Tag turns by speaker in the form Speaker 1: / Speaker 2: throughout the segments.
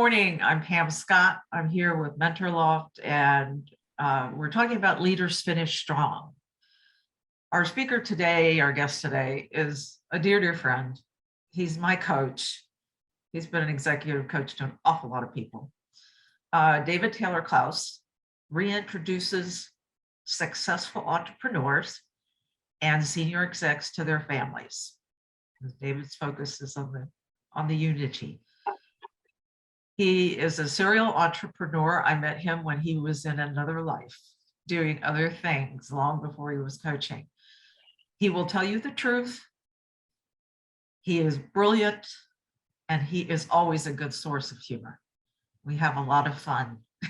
Speaker 1: morning. I'm Pam Scott. I'm here with MentorLoft, and we're talking about Leaders Finish Strong. Our speaker today, our guest today, is a dear, dear friend. He's my coach. He's been an executive coach to an awful lot of people. David Taylor Klaus reintroduces successful entrepreneurs and senior execs to their families. David's focus is on the unity. He is a serial entrepreneur. I met him when he was in another life, doing other things long before he was coaching. He will tell you the truth. He is brilliant, and he is always a good source of humor. We have a lot of fun. We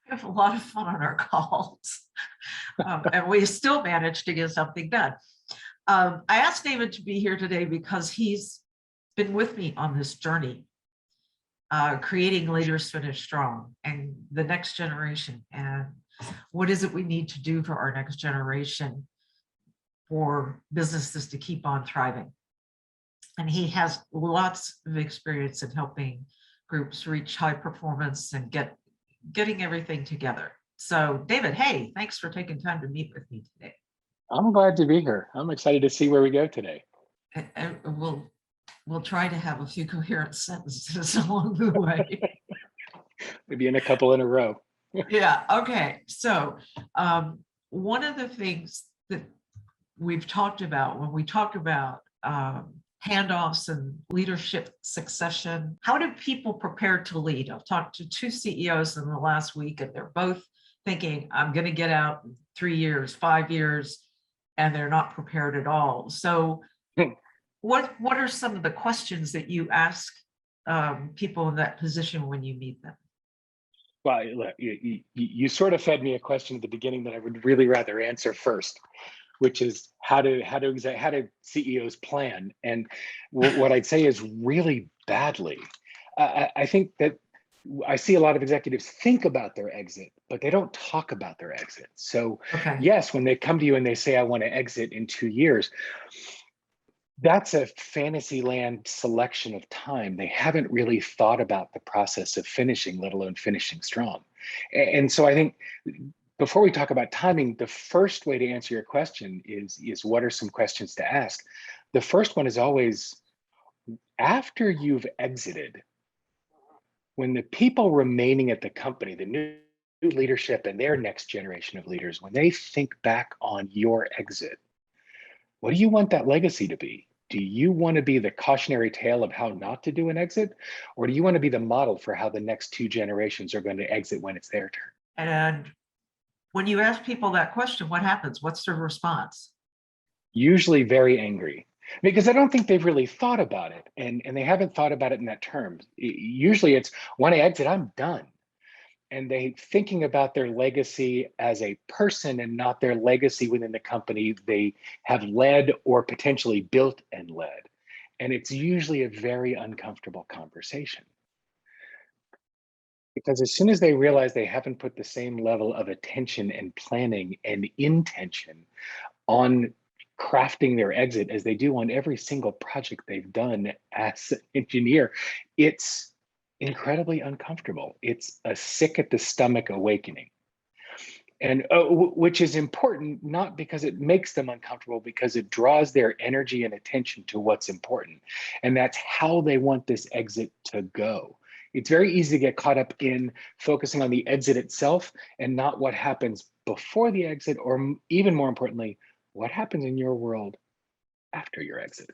Speaker 1: have a lot of fun on our calls, and we still manage to get something done. I asked David to be here today because he's been with me on this journey, creating Leaders Finish Strong and the next generation. And what is it we need to do for our next generation for businesses to keep on thriving? And he has lots of experience in helping groups reach high performance and getting everything together. So David, hey, thanks for taking time to meet with me today.
Speaker 2: I'm glad to be here. I'm excited to see where we go today.
Speaker 1: And we'll try to have a few coherent sentences along the way.
Speaker 2: Maybe in a couple in a row.
Speaker 1: Yeah, okay. So one of the things that we've talked about when we talk about handoffs and leadership succession, how do people prepare to lead? I've talked to two CEOs in the last week, and they're both thinking, I'm going to get out in 3 years, 5 years, and they're not prepared at all. So what are some of the questions that you ask people in that position when you meet them?
Speaker 2: Well, look, you sort of fed me a question at the beginning that I would really rather answer first, which is how do CEOs plan? And what I'd say is really badly. I think that I see a lot of executives think about their exit, but they don't talk about their exit. So
Speaker 1: Okay.
Speaker 2: Yes, when they come to you and they say, I want to exit in 2 years, that's a fantasy land selection of time. They haven't really thought about the process of finishing, let alone finishing strong. And so I think before we talk about timing, the first way to answer your question is what are some questions to ask? The first one is always, after you've exited, when the people remaining at the company, the new leadership and their next generation of leaders, when they think back on your exit, what do you want that legacy to be? Do you want to be the cautionary tale of how not to do an exit? Or do you want to be the model for how the next 2 generations are going to exit when it's their turn?
Speaker 1: And when you ask people that question, what happens? What's their response?
Speaker 2: Usually very angry, because I don't think they've really thought about it. And they haven't thought about it in that terms. Usually it's, when I exit, I'm done. And they thinking about their legacy as a person and not their legacy within the company they have led or potentially built and led. And it's usually a very uncomfortable conversation. Because as soon as they realize they haven't put the same level of attention and planning and intention on crafting their exit as they do on every single project they've done as an engineer, it's incredibly uncomfortable. It's a sick at the stomach awakening. And which is important, not because it makes them uncomfortable, because it draws their energy and attention to what's important. And that's how they want this exit to go. It's very easy to get caught up in focusing on the exit itself and not what happens before the exit, or even more importantly, what happens in your world after your exit.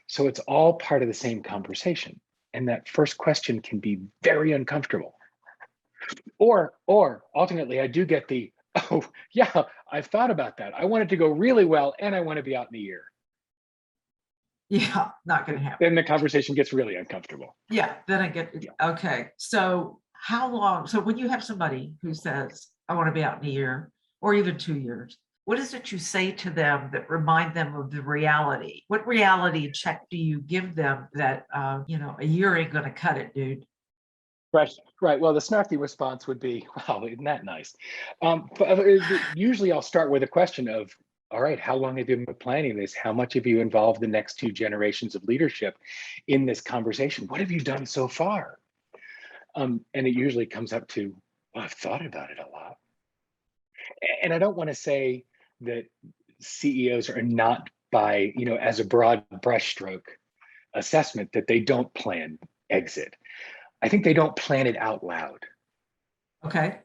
Speaker 2: So it's all part of the same conversation. And that first question can be very uncomfortable. Or alternately, I do get the, oh yeah, I've thought about that. I want it to go really well and I want to be out in a year.
Speaker 1: Yeah, not going to happen.
Speaker 2: Then the conversation gets really uncomfortable.
Speaker 1: Yeah, then I get, okay. So how long, so when you have somebody who says, I want to be out in a year or even 2 years, what is it you say to them that remind them of the reality? What reality check do you give them that, a year ain't going to cut it, dude?
Speaker 2: Right. Well, the snarky response would be, wow, isn't that nice? Usually I'll start with a question of, all right, how long have you been planning this? How much have you involved the next 2 generations of leadership in this conversation? What have you done so far? And it usually comes up to, well, I've thought about it a lot. And I don't want to say that CEOs are not by, as a broad brushstroke assessment, that they don't plan exit. I think they don't plan it out loud.
Speaker 1: Okay.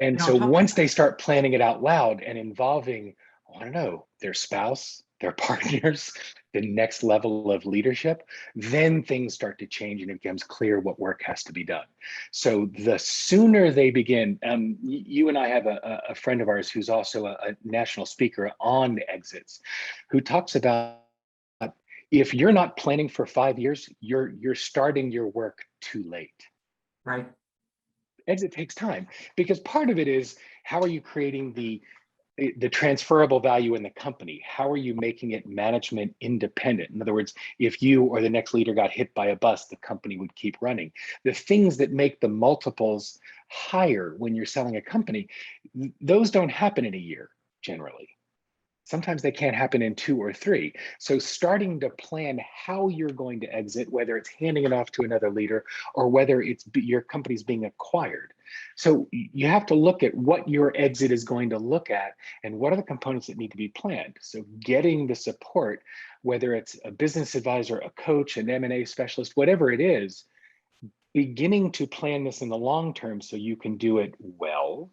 Speaker 1: We
Speaker 2: And
Speaker 1: don't
Speaker 2: so
Speaker 1: talk about
Speaker 2: once they start planning it out loud and involving, I don't know, their spouse, their partners, the next level of leadership, then things start to change and it becomes clear what work has to be done. So the sooner they begin, you and I have a friend of ours who's also a national speaker on exits, who talks about if you're not planning for 5 years, you're starting your work too late.
Speaker 1: right.
Speaker 2: Exit takes time because part of it is, how are you creating the transferable value in the company? How are you making it management independent? In other words, if you or the next leader got hit by a bus, the company would keep running. The things that make the multiples higher when you're selling a company, those don't happen in a year generally. Sometimes they can't happen in 2 or 3. So starting to plan how you're going to exit, whether it's handing it off to another leader or whether it's your company's being acquired. So you have to look at what your exit is going to look at and what are the components that need to be planned. So getting the support, whether it's a business advisor, a coach, an M&A specialist, whatever it is, beginning to plan this in the long term so you can do it well,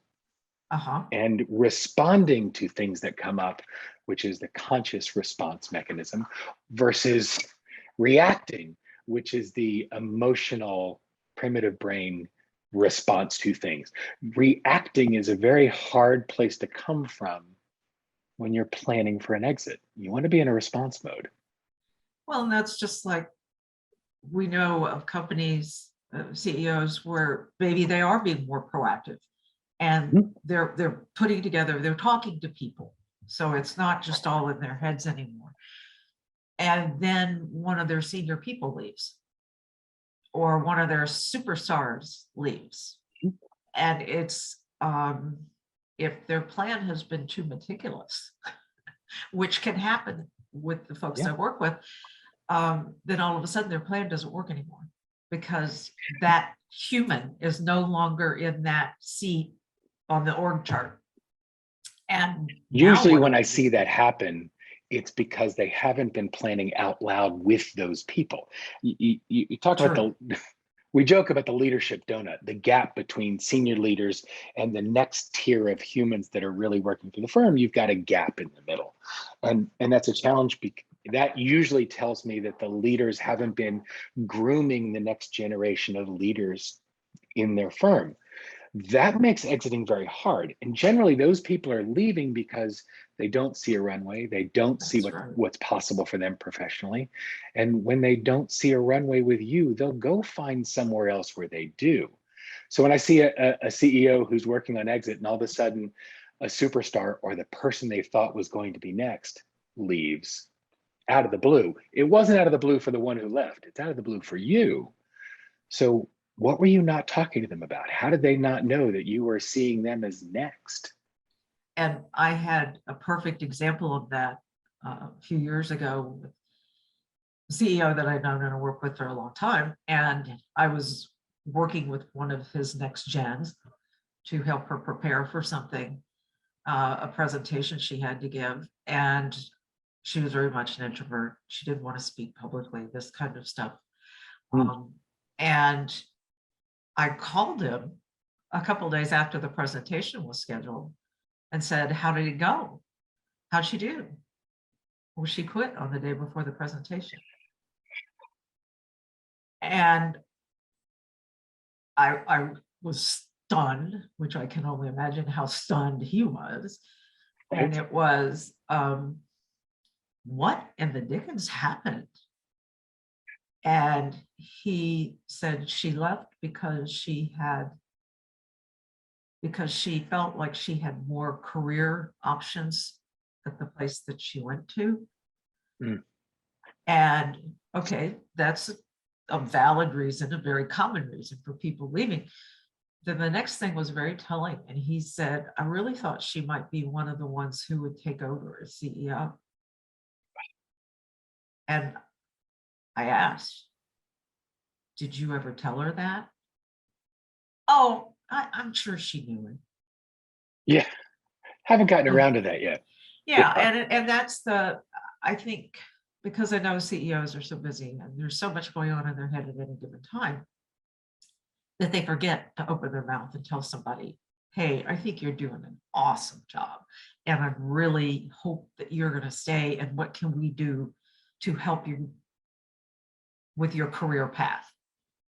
Speaker 2: and responding to things that come up, which is the conscious response mechanism, versus reacting, which is the emotional primitive brain response to things. Reacting is a very hard place to come from when you're planning for an exit. You want to be in a response mode.
Speaker 1: Well, and that's just like, we know of companies, CEOs, where maybe they are being more proactive and they're putting together, they're talking to people. So it's not just all in their heads anymore. And then one of their senior people leaves, or one of their superstars leaves. And it's, if their plan has been too meticulous, which can happen with the folks I work with, then all of a sudden their plan doesn't work anymore because that human is no longer in that seat on the org chart. And
Speaker 2: usually when I see that happen, it's because they haven't been planning out loud with those people. You talk about we joke about the leadership donut, the gap between senior leaders and the next tier of humans that are really working for the firm. You've got a gap in the middle. And that's a challenge. That usually tells me that the leaders haven't been grooming the next generation of leaders in their firm. That makes exiting very hard. And generally those people are leaving because they don't see a runway. They don't see what's possible for them professionally. And when they don't see a runway with you, they'll go find somewhere else where they do. So when I see a CEO who's working on exit and all of a sudden a superstar or the person they thought was going to be next leaves out of the blue, it wasn't out of the blue for the one who left. It's out of the blue for you. So what were you not talking to them about? How did they not know that you were seeing them as next?
Speaker 1: And I had a perfect example of that a few years ago with a CEO that I've known and worked with for a long time. And I was working with one of his next gens to help her prepare for something, a presentation she had to give. And she was very much an introvert. She didn't want to speak publicly, this kind of stuff. And I called him a couple of days after the presentation was scheduled and said, how did it go? How'd she do? Well, she quit on the day before the presentation. And I was stunned, which I can only imagine how stunned he was. Right. And it was, what in the dickens happened? And he said she left because she felt like she had more career options at the place that she went to. And okay, that's a valid reason, a very common reason for people leaving. Then the next thing was very telling. And he said, I really thought she might be one of the ones who would take over as CEO. And I asked, did you ever tell her that? Oh, I'm sure she knew it.
Speaker 2: Yeah, haven't gotten around to that yet.
Speaker 1: Yeah,
Speaker 2: Yeah.
Speaker 1: and that's I think, because I know CEOs are so busy and there's so much going on in their head at any given time, that they forget to open their mouth and tell somebody, hey, I think you're doing an awesome job. And I really hope that you're going to stay. And what can we do to help you with your career path?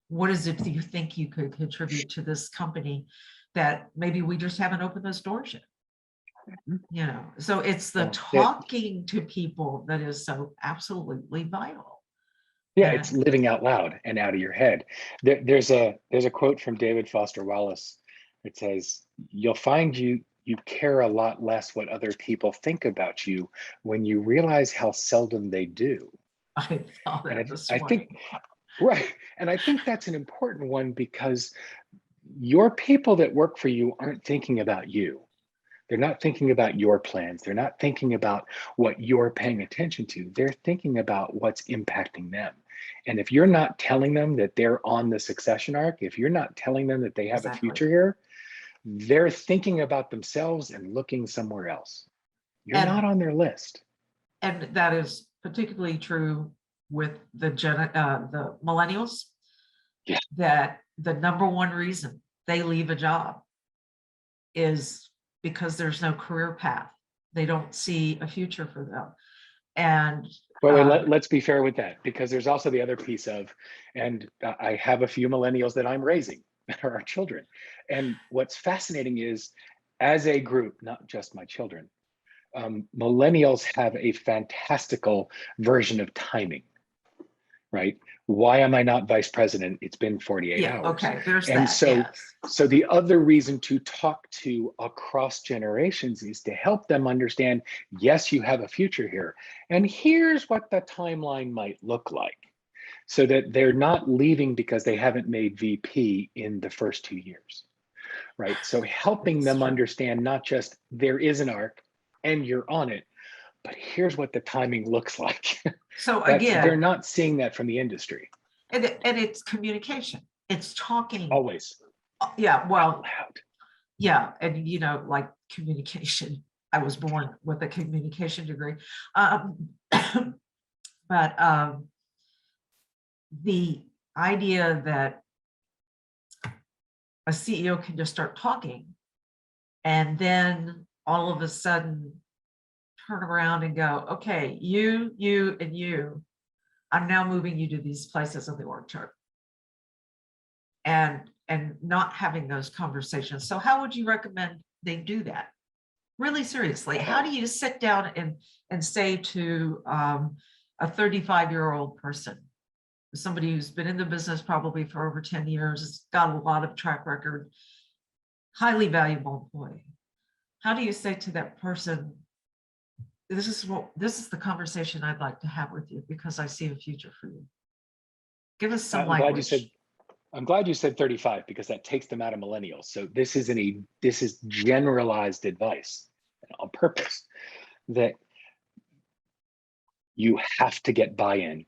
Speaker 1: What is it that you think you could contribute to this company that maybe we just haven't opened those doors yet? You know, so it's the
Speaker 2: That,
Speaker 1: talking to people that is so absolutely vital.
Speaker 2: yeah, it's
Speaker 1: And
Speaker 2: living out loud and out of your head. There's a quote from David Foster Wallace that says, "You'll find you care a lot less what other people think about you when you realize how seldom they do."
Speaker 1: I saw
Speaker 2: And
Speaker 1: that this
Speaker 2: I think
Speaker 1: morning.
Speaker 2: right, and I think that's an important one because your people that work for you aren't thinking about you. They're not thinking about your plans. They're not thinking about what you're paying attention to. They're thinking about what's impacting them. And if you're not telling them that they're on the succession arc, if you're not telling them that they have a
Speaker 1: Exactly.
Speaker 2: future here, they're thinking about themselves and looking somewhere else. You're not
Speaker 1: And
Speaker 2: on their list.
Speaker 1: and that is particularly true with the millennials,
Speaker 2: Yeah.
Speaker 1: that the number one reason they leave a job is because there's no career path. They don't see a future for them. And
Speaker 2: But wait, let's be fair with that, because there's also the other piece of, and I have a few millennials that I'm raising that are our children. And what's fascinating is, as a group, not just my children, millennials have a fantastical version of timing, right? Why am I not vice president? It's been 48
Speaker 1: yeah,
Speaker 2: hours.
Speaker 1: okay, there's
Speaker 2: And
Speaker 1: that.
Speaker 2: so,
Speaker 1: Yes.
Speaker 2: so the other reason to talk to across generations is to help them understand, yes, you have a future here. And here's what the timeline might look like, so that they're not leaving because they haven't made VP in the first 2 years, right? So helping
Speaker 1: It's
Speaker 2: them
Speaker 1: true.
Speaker 2: understand not just there is an arc and you're on it, but here's what the timing looks like.
Speaker 1: So
Speaker 2: They're
Speaker 1: again,
Speaker 2: not seeing that from the industry.
Speaker 1: and it's communication. It's talking.
Speaker 2: Always
Speaker 1: Yeah,
Speaker 2: out
Speaker 1: well,
Speaker 2: loud.
Speaker 1: yeah, and like communication. I was born with a communication degree. Um, but the idea that a CEO can just start talking and then all of a sudden turn around and go, okay, you, and you, I'm now moving you to these places on the org chart. And not having those conversations. So how would you recommend they do that? Really seriously, how do you sit down and say to a 35-year-old person, somebody who's been in the business probably for over 10 years, has got a lot of track record, highly valuable employee. How do you say to that person, this is the conversation I'd like to have with you because I see a future for you. Give us some
Speaker 2: I'm glad you
Speaker 1: language.
Speaker 2: said I'm glad you said 35, because that takes them out of millennials. So this is generalized advice on purpose, that you have to get buy-in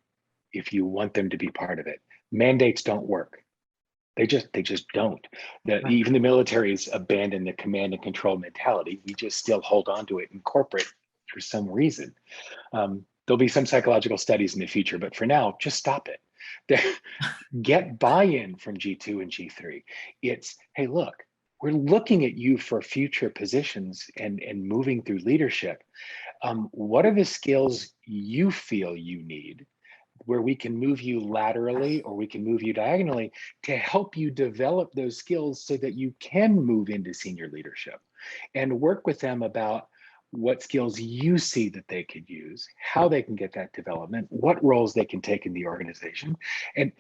Speaker 2: if you want them to be part of it. Mandates don't work. They just don't.
Speaker 1: Right.
Speaker 2: Even the military's abandoned the command and control mentality. We just still hold on to it in corporate for some reason. There'll be some psychological studies in the future, but for now, just stop it. Get buy-in from G2 and G3. It's, hey, look, we're looking at you for future positions and moving through leadership. What are the skills you feel you need, where we can move you laterally or we can move you diagonally to help you develop those skills so that you can move into senior leadership, and work with them about what skills you see that they could use, how they can get that development, what roles they can take in the organization. And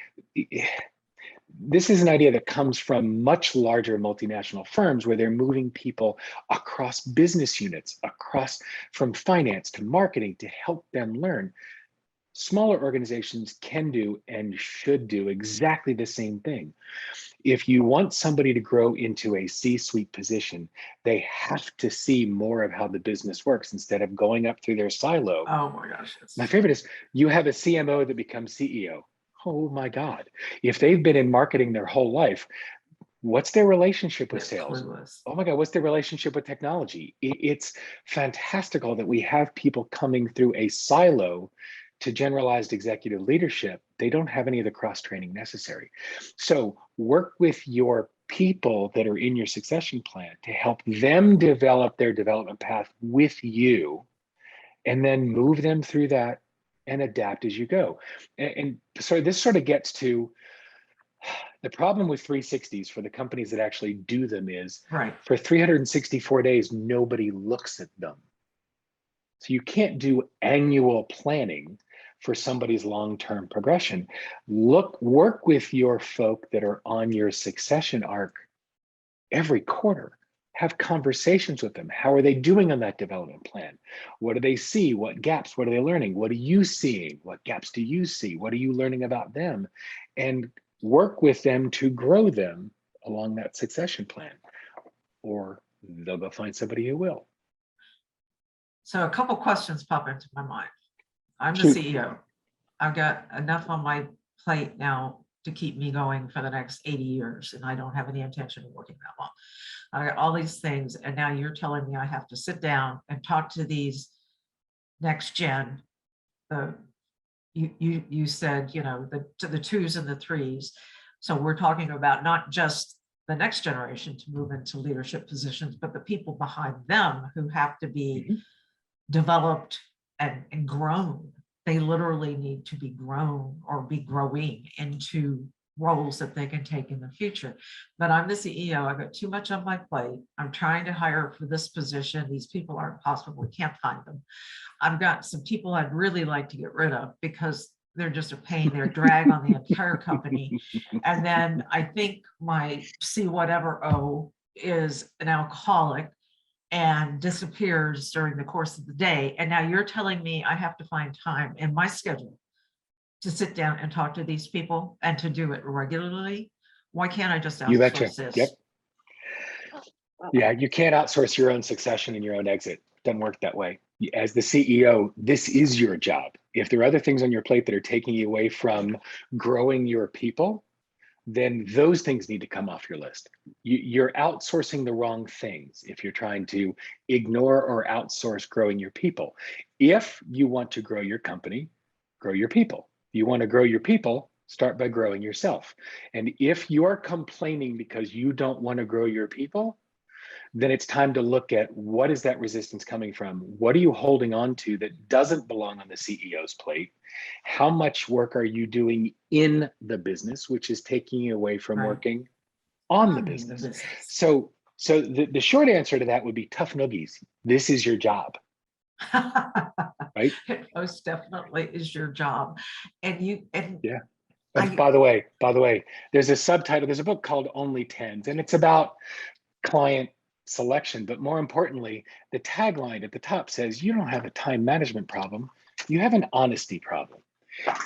Speaker 2: this is an idea that comes from much larger multinational firms, where they're moving people across business units, across from finance to marketing, to help them learn. Smaller organizations can do and should do exactly the same thing. If you want somebody to grow into a C-suite position, they have to see more of how the business works instead of going up through their silo.
Speaker 1: Oh my gosh.
Speaker 2: My favorite is, you have a CMO that becomes CEO. Oh my God. If they've been in marketing their whole life, What's their relationship with
Speaker 1: They're
Speaker 2: sales?
Speaker 1: clueless.
Speaker 2: Oh my God, what's their relationship with technology? It's fantastical that we have people coming through a silo to generalized executive leadership. They don't have any of the cross training necessary. So work with your people that are in your succession plan to help them develop their development path with you, and then move them through that and adapt as you go. And so this sort of gets to the problem with 360s for the companies that actually do them is
Speaker 1: Right.
Speaker 2: for 364 days, nobody looks at them. So you can't do annual planning for somebody's long-term progression. Work with your folk that are on your succession arc every quarter. Have conversations with them. How are they doing on that development plan? What do they see? What gaps? What are they learning? What are you seeing? What gaps do you see? What are you learning about them? And work with them to grow them along that succession plan, or they'll go find somebody who will.
Speaker 1: So a couple questions pop into my mind. I'm the
Speaker 2: Shoot.
Speaker 1: CEO. I've got enough on my plate now to keep me going for the next 80 years, and I don't have any intention of working that long. I got all these things, and now you're telling me I have to sit down and talk to these next gen. You said, you know, the twos and the threes. So we're talking about not just the next generation to move into leadership positions, but the people behind them who have to be developed and grown. They literally need to be grown or be growing into roles that they can take in the future. But I'm the CEO. I've got too much on my plate. I'm trying to hire for this position. These people aren't possible. We can't find them. I've got some people I'd really like to get rid of because they're just a pain. They're a drag on the entire company. And then I think my C whatever O is an alcoholic and disappears during the course of the day. And now you're telling me I have to find time in my schedule to sit down and talk to these people and to do it regularly. Why can't I just
Speaker 2: You betcha.
Speaker 1: outsource this?
Speaker 2: Yep. Yeah, you can't outsource your own succession and your own exit. Doesn't work that way. As the CEO, this is your job. If there are other things on your plate that are taking you away from growing your people, then those things need to come off your list. You're outsourcing the wrong things if you're trying to ignore or outsource growing your people. If you want to grow your company, grow your people. If you want to grow your people, start by growing yourself. And if you are complaining because you don't want to grow your people, then it's time to look at what is that resistance coming from? What are you holding on to that doesn't belong on the CEO's plate? How much work are you doing in the business, which is taking you away from working on the business? So the short answer to that would be tough noogies. This is your job. Right?
Speaker 1: It most definitely is your job. And
Speaker 2: yeah. By the way, there's a subtitle, there's a book called Only Tens, and it's about client selection, but more importantly, the tagline at the top says you don't have a time management problem, you have an honesty problem.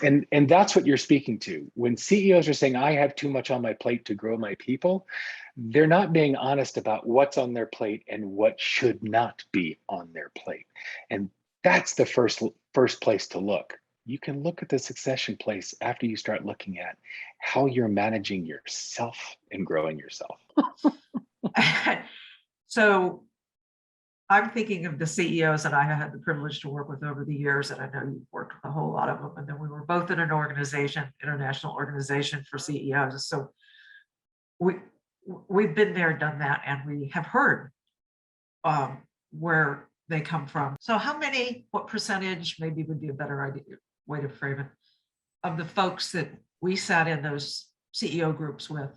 Speaker 2: And that's what you're speaking to. When CEOs are saying I have too much on my plate to grow my people, they're not being honest about what's on their plate and what should not be on their plate. And that's the first place to look. You can look at the succession place after you start looking at how you're managing yourself and growing yourself.
Speaker 1: So I'm thinking of the CEOs that I had the privilege to work with over the years, and I know you've worked with a whole lot of them. And then we were both in an organization, international organization for CEOs. So we've been there, done that, and we have heard where they come from. So what percentage, maybe would be a better way to frame it, of the folks that we sat in those CEO groups with,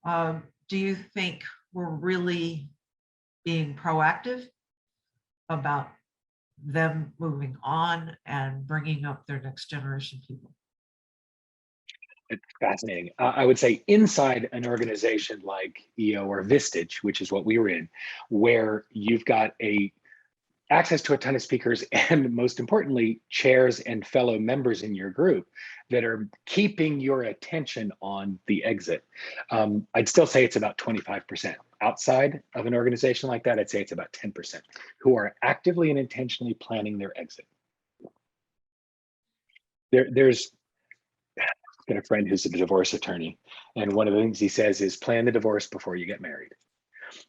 Speaker 1: do you think we're really being proactive about them moving on and bringing up their next generation people?
Speaker 2: It's fascinating. I would say inside an organization like EO or Vistage, which is what we were in, where you've got access to a ton of speakers and most importantly, chairs and fellow members in your group that are keeping your attention on the exit. I'd still say it's about 25%. Outside of an organization like that, I'd say it's about 10% who are actively and intentionally planning their exit. There's got a friend who's a divorce attorney, and one of the things he says is plan the divorce before you get married.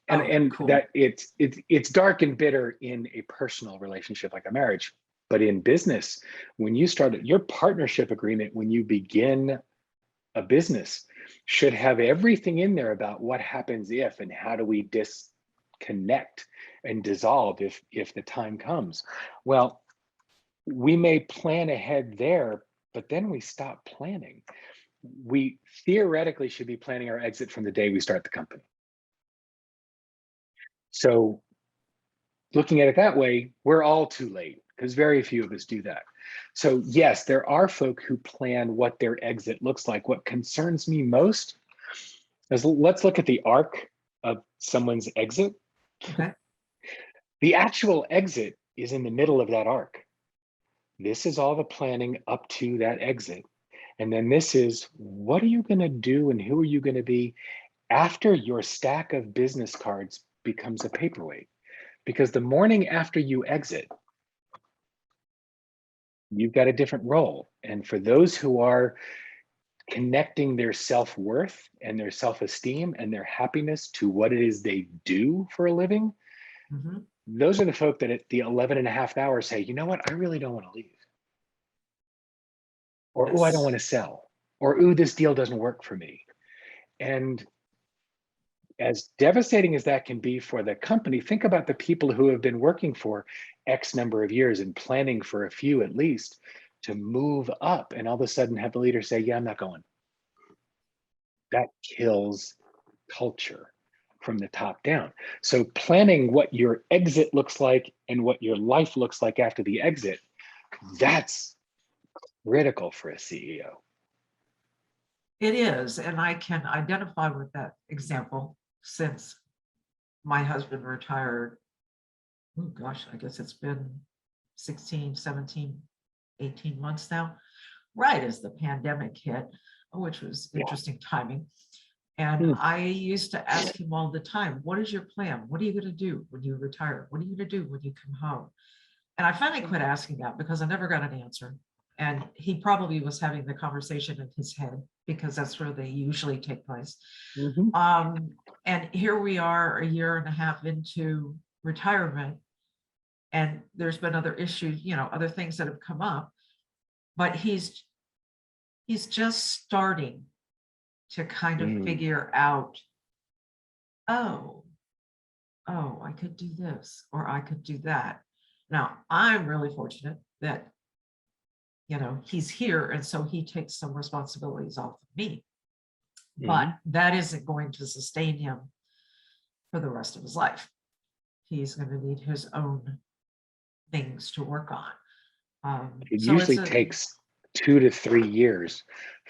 Speaker 2: And
Speaker 1: Oh,
Speaker 2: and
Speaker 1: cool.
Speaker 2: that it's dark and bitter in a personal relationship like a marriage, but in business, when you start your partnership agreement, when you begin a business, should have everything in there about what happens if and how do we disconnect and dissolve if the time comes. Well, we may plan ahead there, but then we stop planning. We theoretically should be planning our exit from the day we start the company. So looking at it that way, we're all too late because very few of us do that. So yes, there are folk who plan what their exit looks like. What concerns me most is, let's look at the arc of someone's exit.
Speaker 1: Okay.
Speaker 2: The actual exit is in the middle of that arc. This is all the planning up to that exit. And then this is, what are you going to do and who are you going to be after your stack of business cards becomes a paperweight? Because the morning after you exit, you've got a different role. And for those who are connecting their self-worth and their self-esteem and their happiness to what it is they do for a living,
Speaker 1: Mm-hmm.
Speaker 2: those are the folk that at the 11 and a half hours say, you know what, I really don't want to leave. Or, oh, I don't want to sell. Or, ooh, this deal doesn't work for me. And as devastating as that can be for the company, think about the people who have been working for X number of years and planning for a few at least to move up, and all of a sudden have the leader say, yeah, I'm not going. That kills culture from the top down. So planning what your exit looks like and what your life looks like after the exit, that's critical for a CEO.
Speaker 1: It is, and I can identify with that example since my husband retired. Oh gosh, I guess it's been 16, 17, 18 months now, right as the pandemic hit, which was interesting timing. And I used to ask him all the time, what is your plan? What are you going to do when you retire? What are you going to do when you come home? And I finally quit asking that because I never got an answer. And he probably was having the conversation in his head because that's where they usually take place. And here we are a year and a half into retirement. And there's been other issues, other things that have come up, but he's just starting to kind of figure out, oh, I could do this or I could do that. Now, I'm really fortunate that, he's here. And so he takes some responsibilities off of me, but that isn't going to sustain him for the rest of his life. He's going to need his own things to work on.
Speaker 2: It
Speaker 1: So
Speaker 2: usually takes 2 to 3 years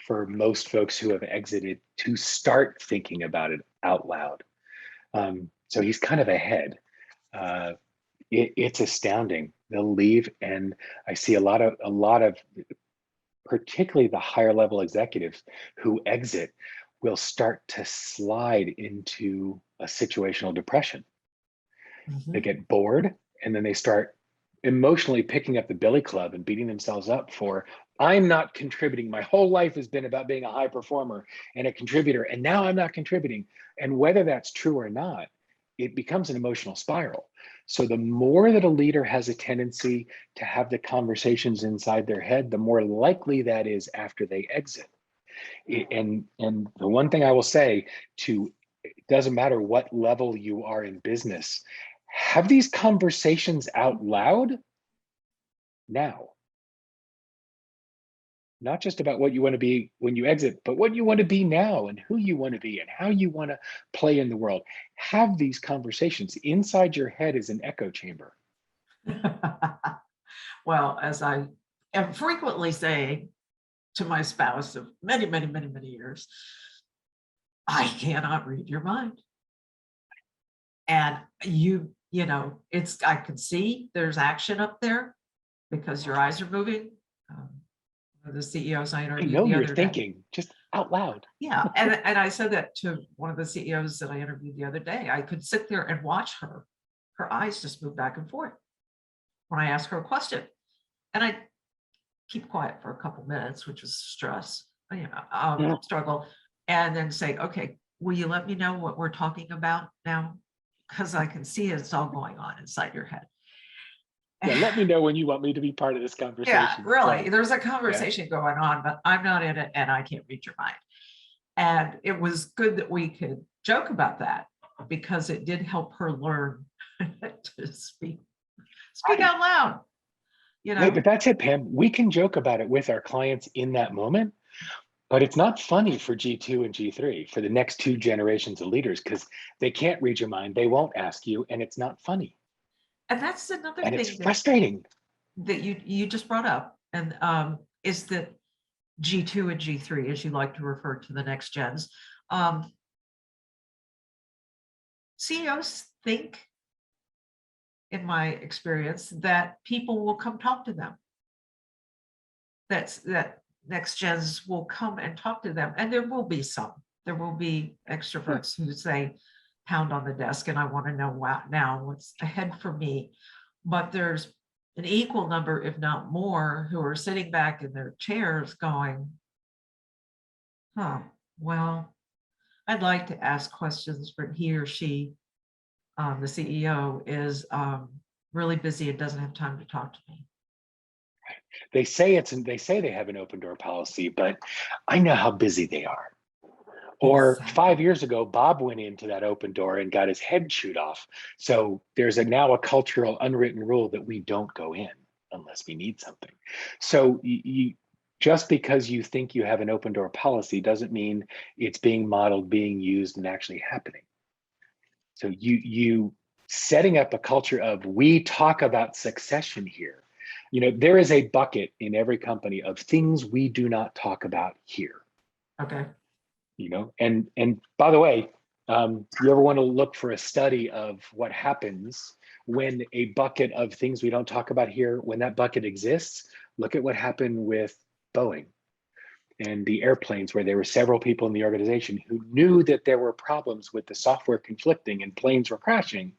Speaker 2: for most folks who have exited to start thinking about it out loud. So he's kind of ahead. It's astounding. They'll leave, and I see a lot of particularly the higher level executives who exit will start to slide into a situational depression. They get bored, and then they start emotionally picking up the billy club and beating themselves up for, I'm not contributing. My whole life has been about being a high performer and a contributor, and now I'm not contributing. And whether that's true or not, it becomes an emotional spiral. So the more that a leader has a tendency to have the conversations inside their head, the more likely that is after they exit. And the one thing I will say it doesn't matter what level you are in business, have these conversations out loud now. Not just about what you want to be when you exit, but what you want to be now and who you want to be and how you want to play in the world. Have these conversations. Inside your head is an echo chamber.
Speaker 1: Well, as I am frequently saying to my spouse of many, many, many, many years, I cannot read your mind. And I can see there's action up there because your eyes are moving. The CEOs I interviewed
Speaker 2: I know
Speaker 1: the
Speaker 2: you're
Speaker 1: other
Speaker 2: thinking
Speaker 1: day.
Speaker 2: just out loud.
Speaker 1: Yeah, and I said that to one of the CEOs that I interviewed the other day. I could sit there and watch her eyes just move back and forth when I ask her a question. And I keep quiet for a couple minutes, which was stress. struggle, and then say, okay, will you let me know what we're talking about now? Because I can see it's all going on inside your head.
Speaker 2: Yeah, let me know when you want me to be part of this
Speaker 1: Yeah,
Speaker 2: conversation.
Speaker 1: really,
Speaker 2: Right.
Speaker 1: there's a
Speaker 2: Yeah.
Speaker 1: conversation going on, but I'm not in it and I can't read your mind. And it was good that we could joke about that because it did help her learn to speak
Speaker 2: Right.
Speaker 1: out loud. You know,
Speaker 2: Wait, but that's it, Pam. We can joke about it with our clients in that moment, but it's not funny for G2 and G3, for the next 2 generations of leaders, because they can't read your mind, they won't ask you, and it's not funny.
Speaker 1: and that's another
Speaker 2: And it's
Speaker 1: thing
Speaker 2: frustrating.
Speaker 1: that you just brought up, and is that G2 and G3, as you like to refer to the next gens, CEOs think, in my experience, that people will come talk to them. That next gens will come and talk to them, and there will be some. There will be extroverts who say, pound on the desk, and I want to know now what's ahead for me. But there's an equal number, if not more, who are sitting back in their chairs going, well, I'd like to ask questions, but he or she, the CEO, is really busy and doesn't have time to talk to me.
Speaker 2: They say they have an open door policy, but I know how busy they are. Or
Speaker 1: Exactly.
Speaker 2: 5 years ago, Bob went into that open door and got his head chewed off. So there's now a cultural unwritten rule that we don't go in unless we need something. So just because you think you have an open door policy doesn't mean it's being modeled, being used, and actually happening. So you setting up a culture of, we talk about succession here. There is a bucket in every company of things we do not talk about here.
Speaker 1: Okay.
Speaker 2: And by the way, you ever want to look for a study of what happens when a bucket of things we don't talk about here, when that bucket exists? Look at what happened with Boeing and the airplanes, where there were several people in the organization who knew that there were problems with the software conflicting and planes were crashing.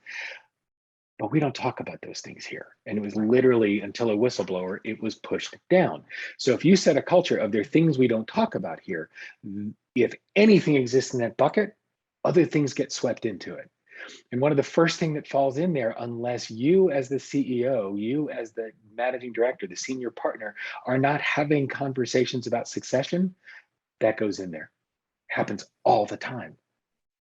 Speaker 2: But we don't talk about those things here. And it was literally until a whistleblower, it was pushed down. So if you set a culture of, there are things we don't talk about here, if anything exists in that bucket, other things get swept into it. And one of the first thing that falls in there, unless you as the CEO, you as the managing director, the senior partner, are not having conversations about succession, that goes in there. Happens all the time.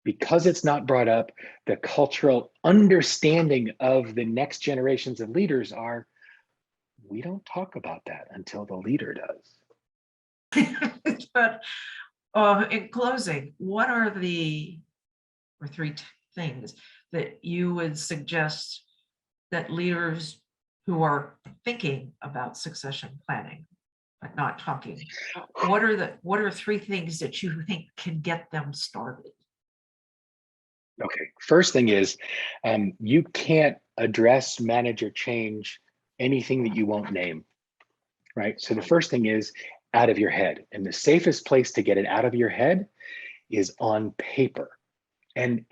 Speaker 2: Because it's not brought up, the cultural understanding of the next generations of leaders are, we don't talk about that until the leader does.
Speaker 1: But in closing, what are the three things that you would suggest that leaders who are thinking about succession planning but not talking, what are 3 things that you think can get them started?
Speaker 2: Okay, first thing is, you can't address, manage, or change anything that you won't name, right? So the first thing is out of your head. And the safest place to get it out of your head is on paper. And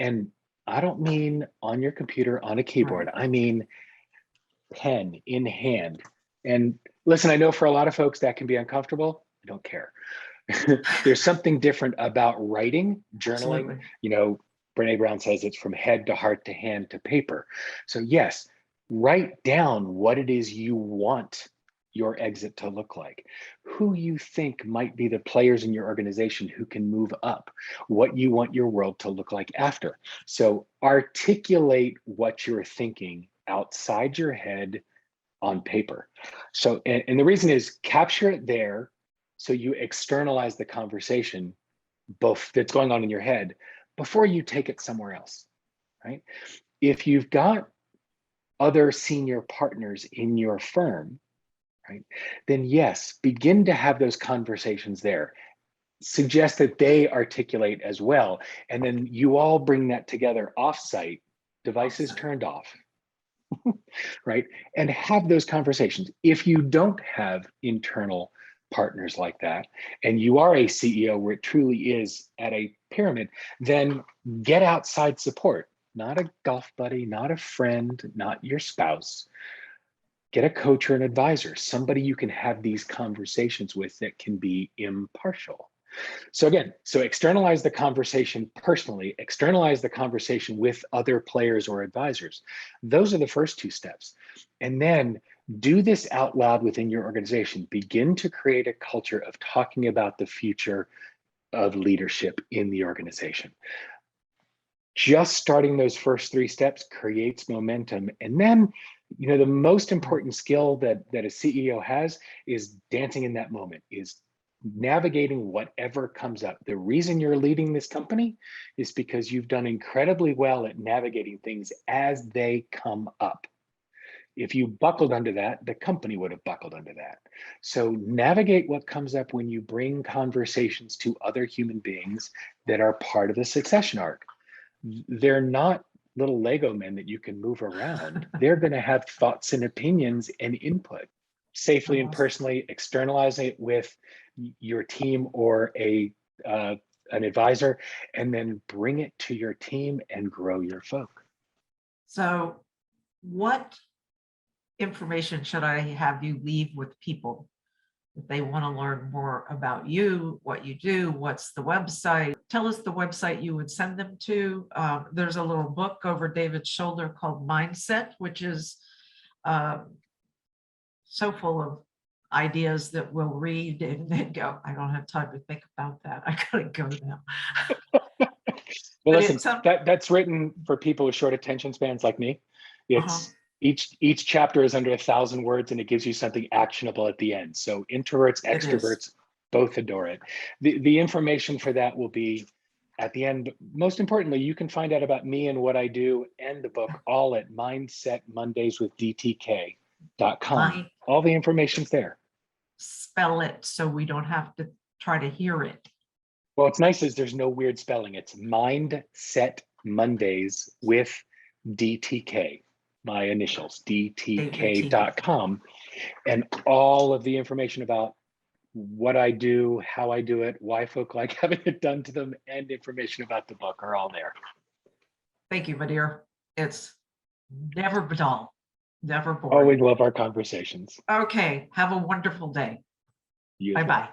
Speaker 2: I don't mean on your computer, on a keyboard. I mean pen in hand. And listen, I know for a lot of folks that can be uncomfortable. I don't care. There's something different about writing, journaling.
Speaker 1: Absolutely.
Speaker 2: Brene Brown says it's from head to heart to hand to paper. So yes, write down what it is you want your exit to look like, who you think might be the players in your organization who can move up, what you want your world to look like after. So articulate what you're thinking outside your head on paper. So, and the reason is, capture it there so you externalize the conversation both that's going on in your head before you take it somewhere else, right? If you've got other senior partners in your firm, right, then yes, begin to have those conversations there. Suggest that they articulate as well. And then you all bring that together offsite, devices turned off, right? And have those conversations. If you don't have internal partners like that, and you are a CEO where it truly is at a pyramid, then get outside support, not a golf buddy, not a friend, not your spouse. get a coach or an advisor, somebody you can have these conversations with that can be impartial. So again, so externalize the conversation personally, externalize the conversation with other players or advisors. Those are the first two steps. And then do this out loud within your organization. Begin to create a culture of talking about the future of leadership in the organization. Just starting those first three steps creates momentum. And then, you know, the most important skill that a CEO has is dancing in that moment, is navigating whatever comes up. The reason you're leading this company is because you've done incredibly well at navigating things as they come up. If you buckled under that, the company would have buckled under that. So navigate what comes up when you bring conversations to other human beings that are part of the succession arc. They're not little Lego men that you can move around. They're going to have thoughts and opinions and input. Safely and personally externalize it with your team or an advisor, and then bring it to your team and grow your folk.
Speaker 1: So what information should I have you leave with people if they want to learn more about you, what you do, what's the website? Tell us the website you would send them to. There's a little book over David's shoulder called Mindset, which is so full of ideas that we'll read and then go, I don't have time to think about that. I gotta go now.
Speaker 2: Well, listen, that's written for people with short attention spans like me. It's each chapter is under 1,000 words, and it gives you something actionable at the end. So introverts, extroverts, both adore it. The information for that will be at the end. Most importantly, you can find out about me and what I do and the book all at mindsetmondayswithdtk.com. All the information's there.
Speaker 1: Spell it so we don't have to try to hear it.
Speaker 2: Well, what's nice is there's no weird spelling. It's Mindset Mondays with DTK, my initials, DTK.com. And all of the information about what I do, how I do it, why folk like having it done to them, and information about the book are all there.
Speaker 1: Thank you, my dear. It's never dull, never boring.
Speaker 2: Always love our conversations.
Speaker 1: Okay, have a wonderful day. Bye-bye.